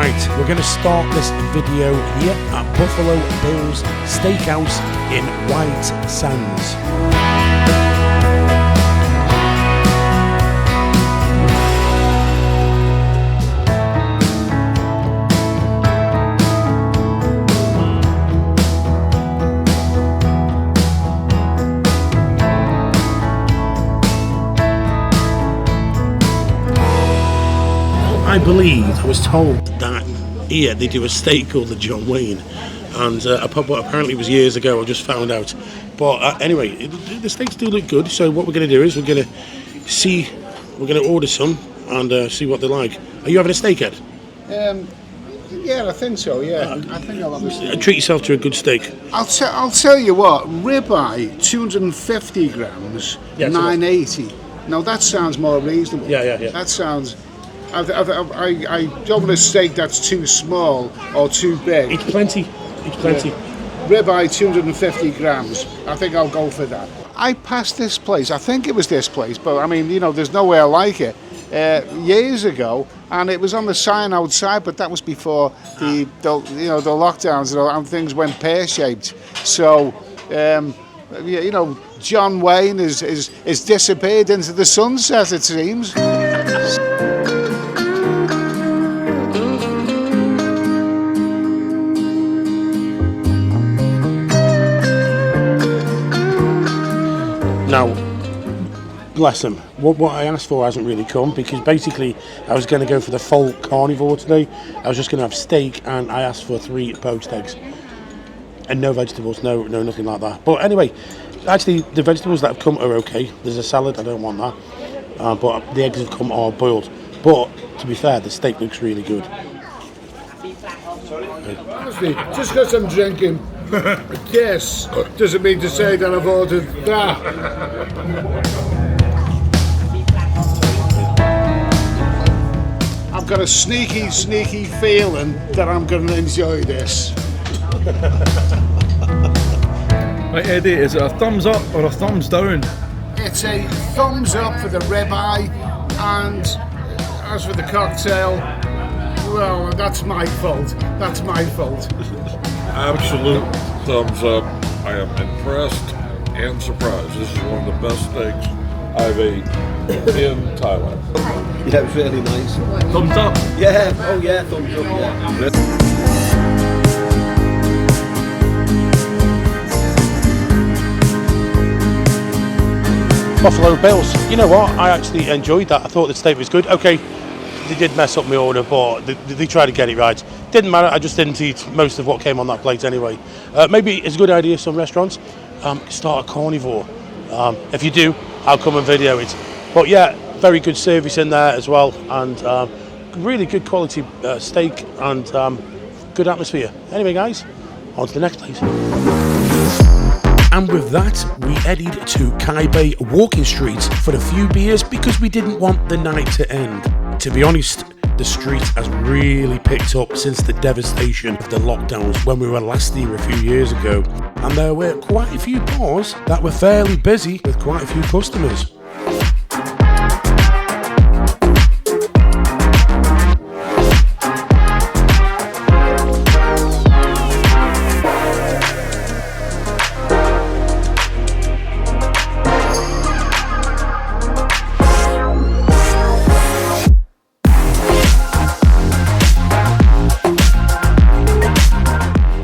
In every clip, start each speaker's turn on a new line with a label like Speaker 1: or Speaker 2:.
Speaker 1: Right, we're going to start this video here at Buffalo Bill's Steakhouse in White Sands. I believe I was told that here they do a steak called the John Wayne, and apparently it was years ago. I just found out, but anyway, the steaks do look good. So what we're going to do is we're going to order some and see what they're like. Are you having a steak, Ed?
Speaker 2: Yeah, I think so. Yeah, I think I'll have a steak.
Speaker 1: Treat yourself to a good steak.
Speaker 2: I'll tell you what. Ribeye, 250 grams,
Speaker 1: Yeah,
Speaker 2: $9.80. Now that sounds more reasonable.
Speaker 1: Yeah.
Speaker 2: That sounds. I don't want a steak that's too small or too big.
Speaker 1: It's plenty.
Speaker 2: Ribeye, 250 grams. I think I'll go for that. I passed this place. I think it was this place, but I mean, there's nowhere like it. Years ago, and it was on the sign outside, but that was before the lockdowns and things went pear-shaped. So, John Wayne is disappeared into the sunset, it seems. Now, bless him, what I asked for hasn't really come, because basically I was going to go for the full carnivore today. I was just going to have steak, and I asked for 3 poached eggs and no vegetables, no nothing like that. But anyway, actually the vegetables that have come are okay. There's a salad, I don't want that, but the eggs have come all boiled. But to be fair, the steak looks really good. Honestly, just because I'm drinking a kiss doesn't mean to say that I've ordered that. I've got a sneaky feeling that I'm going to enjoy this.
Speaker 3: Right, Eddie, is it a thumbs up or a thumbs down?
Speaker 2: It's a thumbs up for the ribeye, and as for the cocktail, well, that's my fault.
Speaker 4: Absolute thumbs up. I am impressed and surprised. This is one of the best steaks I've ate in Thailand.
Speaker 5: Yeah, it was really nice.
Speaker 3: Thumbs up?
Speaker 5: Yeah, oh yeah, thumbs up, yeah.
Speaker 1: Buffalo Bills. You know what? I actually enjoyed that. I thought the steak was good. Okay, they did mess up my order, but they tried to get it right. Didn't matter. I just didn't eat most of what came on that plate anyway. Maybe it's a good idea. Some restaurants start a carnivore. If you do, I'll come and video it. But yeah, very good service in there as well, and really good quality steak and good atmosphere. Anyway, guys, on to the next place. And with that, we headed to Kaibae Walking Street for a few beers because we didn't want the night to end. To be honest, the street has really picked up since the devastation of the lockdowns when we were last here a few years ago. And there were quite a few bars that were fairly busy with quite a few customers.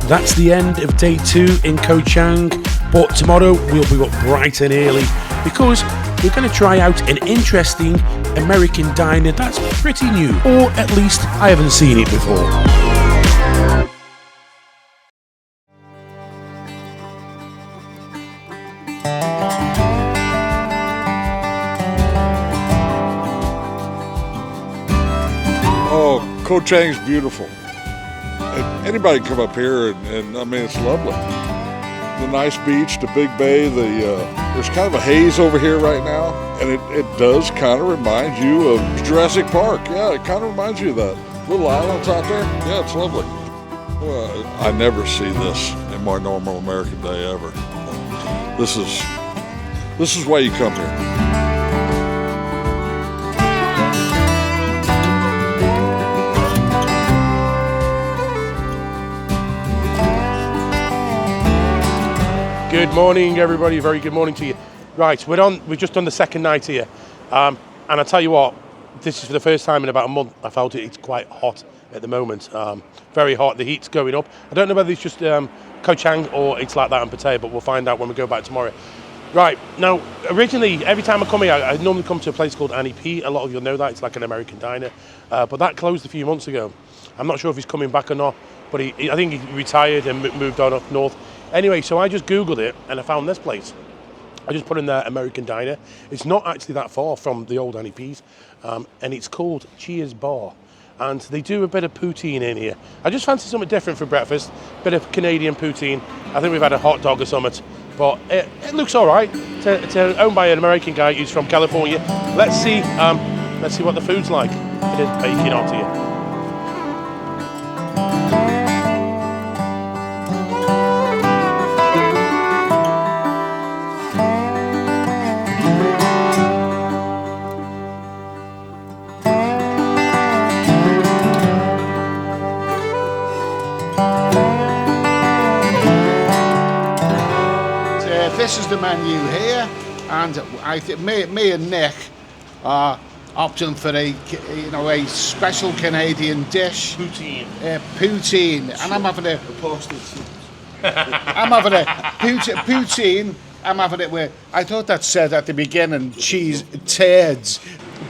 Speaker 1: That's the end of day 2 in Koh Chang, but tomorrow we'll be up bright and early because we're going to try out an interesting American diner that's pretty new, or at least I haven't seen it before.
Speaker 4: Oh, Koh Chang's beautiful. Anybody can come up here and I mean, it's lovely. The nice beach, the big bay, there's kind of a haze over here right now, and it does kind of remind you of Jurassic Park. Yeah, it kind of reminds you of that. Little islands out there. Yeah, it's lovely. Well, I never see this in my normal American day ever. This is why you come here.
Speaker 1: Good morning, everybody. Very good morning to you. Right, we've just done the second night here, and I tell you what, this is for the first time in about a month. I felt it's quite hot at the moment. Very hot. The heat's going up. I don't know whether it's just Koh Chang or it's like that in Pattaya, but we'll find out when we go back tomorrow. Right, now, originally, every time I come here, I normally come to a place called NDTVi. A lot of you know that. It's like an American diner. But that closed a few months ago. I'm not sure if he's coming back or not, but I think he retired and moved on up north. Anyway, so I just Googled it, and I found this place. I just put in there American diner. It's not actually that far from the old NDTVi's, and it's called Cheers Bar. And they do a bit of poutine in here. I just fancy something different for breakfast. Bit of Canadian poutine. I think we've had a hot dog or something. But it looks all right. It's owned by an American guy who's from California. Let's see what the food's like. It is baking hot here.
Speaker 6: This is the menu here, and I think me and Nick are opting for a special Canadian dish,
Speaker 1: Poutine.
Speaker 6: Poutine, and I'm having a poutine. I'm having it where I thought that said at the beginning cheese turds,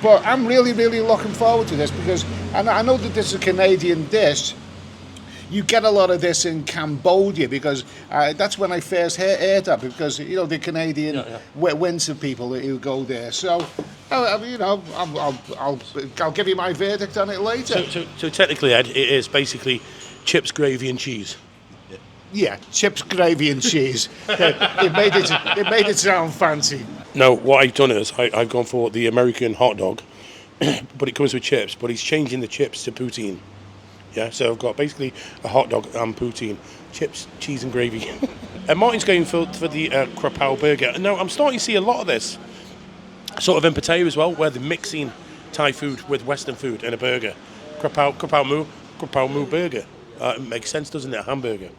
Speaker 6: but I'm really looking forward to this because I know that this is a Canadian dish. You get a lot of this in Cambodia because that's when I first heard that because the Canadian winter people who go there. So I'll give you my verdict on it later.
Speaker 1: So technically, Ed, it is basically chips, gravy, and cheese.
Speaker 6: Yeah, chips, gravy, and cheese. It made it sound fancy.
Speaker 1: No, what I've done is I've gone for the American hot dog, but it comes with chips. But he's changing the chips to poutine. Yeah, so I've got basically a hot dog and poutine, chips, cheese and gravy. And Martin's going for the Kaibae burger. Now, I'm starting to see a lot of this, sort of in Pattaya as well, where they're mixing Thai food with Western food in a burger. Kaibae Mu burger. It makes sense, doesn't it? A hamburger.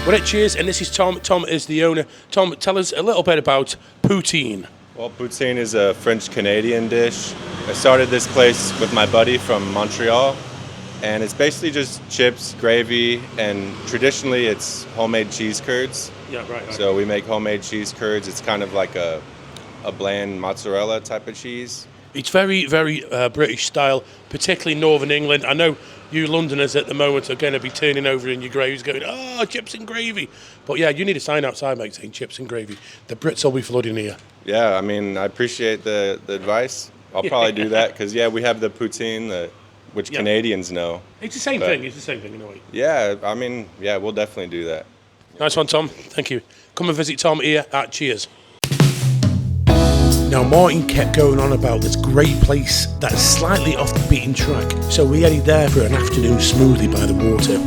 Speaker 1: We're at Cheers, and this is Tom. Tom is the owner. Tom, tell us a little bit about poutine.
Speaker 7: Well, poutine is a French-Canadian dish. I started this place with my buddy from Montreal, and it's basically just chips, gravy, and traditionally it's homemade cheese curds.
Speaker 1: Yeah, right.
Speaker 7: So we make homemade cheese curds. It's kind of like a bland mozzarella type of cheese.
Speaker 1: It's very, very British style, particularly Northern England. I know you Londoners at the moment are going to be turning over in your graves going, oh, chips and gravy. But yeah, you need a sign outside, mate, saying chips and gravy. The Brits will be flooding here.
Speaker 7: Yeah, I mean, I appreciate the advice. I'll probably do that because, we have the poutine, which Canadians know.
Speaker 1: It's the same thing. It's the same thing in a way.
Speaker 7: Yeah, I mean, we'll definitely do that.
Speaker 1: Nice one, Tom. Thank you. Come and visit Tom here at Cheers. Now, Martin kept going on about this great place that is slightly off the beaten track, so we headed there for an afternoon smoothie by the water.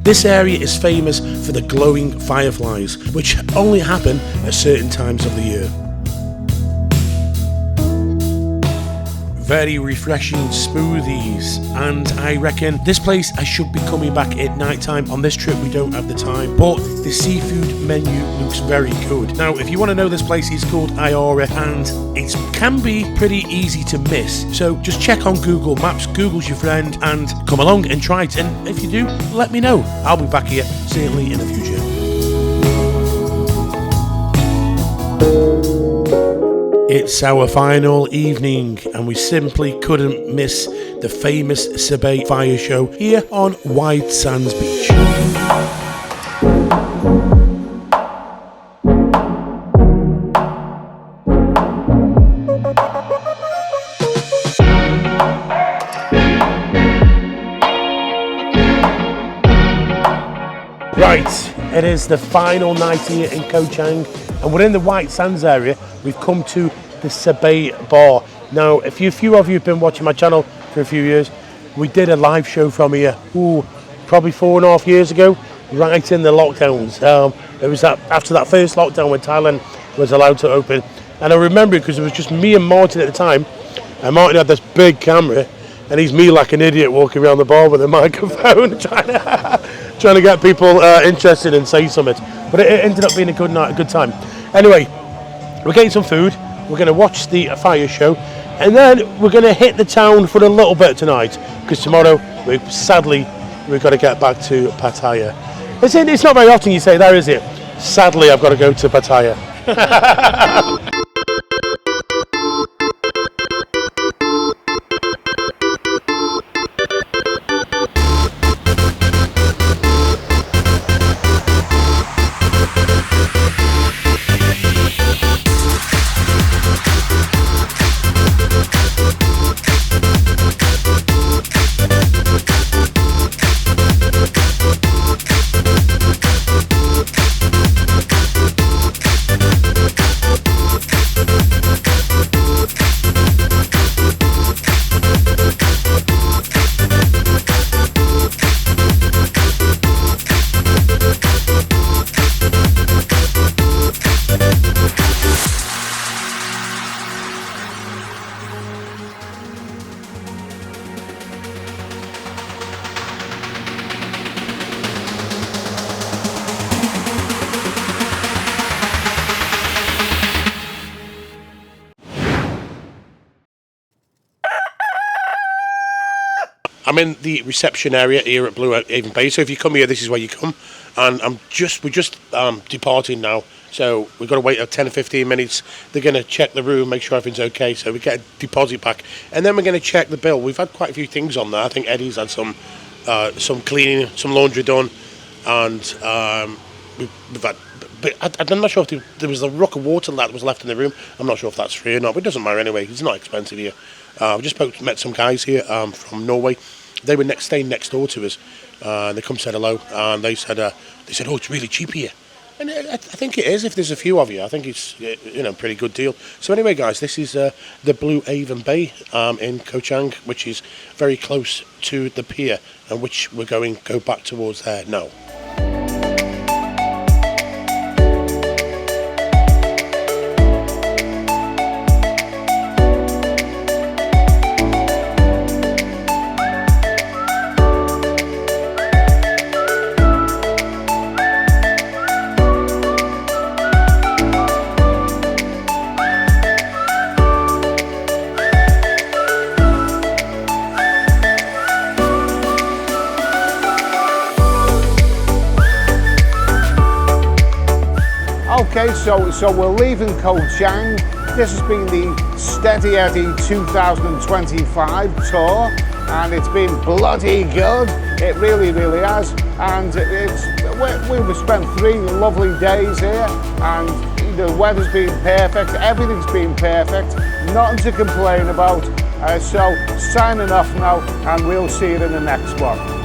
Speaker 1: This area is famous for the glowing fireflies, which only happen at certain times of the year. Very refreshing smoothies, and I reckon this place I should be coming back at night time. On this trip we don't have the time, but the seafood menu looks very good. Now, if you want to know this place, it's called Iora, and it can be pretty easy to miss, so just check on Google Maps. Google's your friend, and come along and try it, and if you do, let me know. I'll be back here certainly in the future. It's our final evening, and we simply couldn't miss the famous Sabay fireshow here on White Sands Beach.
Speaker 2: Right, it is the final night here in Koh Chang, and we're in the White Sands area. We've come to the Sabay Bar. Now, if a few of you have been watching my channel for a few years, we did a live show from here, probably 4.5 years ago, right in the lockdowns. It was after that first lockdown when Thailand was allowed to open. And I remember it because it was just me and Martin at the time, and Martin had this big camera, and he's me like an idiot walking around the bar with a microphone trying to get people interested and say something. But it ended up being a good night, a good time. Anyway, we're getting some food, we're going to watch the fire show, and then we're going to hit the town for a little bit tonight, because tomorrow, sadly, we've got to get back to Pattaya. It's not very often you say that, is it? Sadly, I've got to go to Pattaya. I'm in the reception area here at Blue Haven Bay. So if you come here, this is where you come. And we're just departing now. So we've got to wait 10 or 15 minutes. They're going to check the room, make sure everything's okay. So we get a deposit back, and then we're going to check the bill. We've had quite a few things on there. I think Eddie's had some cleaning, some laundry done, and we've had. But I'm not sure if there was a rock of water that was left in the room. I'm not sure if that's free or not, but it doesn't matter anyway. It's not expensive here. We just met some guys here from Norway. They were staying next door to us. They come said hello, and they said, oh, it's really cheap here. And I think it is. If there's a few of you, I think it's pretty good deal. So anyway, guys, this is the Blue Haven Bay in Koh Chang, which is very close to the pier, and which we're go back towards there now.
Speaker 6: Okay, so we're leaving Koh Chang. This has been the Steady Eddy 2025 tour, and it's been bloody good. It really, really has. And we've spent 3 lovely days here, and the weather's been perfect, everything's been perfect, nothing to complain about. So signing off now, and we'll see you in the next one.